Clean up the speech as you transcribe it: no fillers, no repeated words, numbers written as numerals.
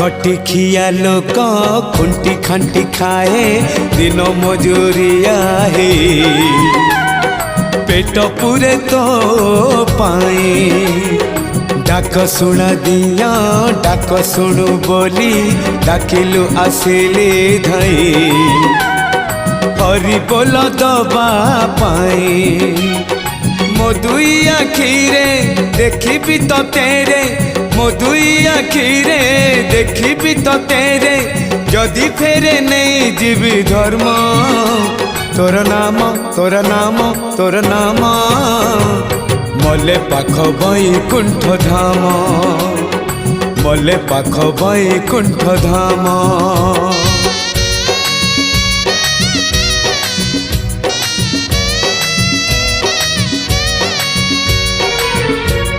खटिखिया लोक खुंटी खांटी खाए दिन मजूरिया है पेट पूरे तो पाए डाक शुणा दिया डाक शुणु बोली डाकिलु आसिले धई हरि बोल दबा पाए मो दुई आखिरे देखी तो तेरे मो दुई आखिरे देखी तो तेरे जदि फेरे नहीं जीवी धर्म तोर नाम तोर नाम तोर नाम मले पाख बैकुंठ धाम मले पाख बैकुंठ धाम।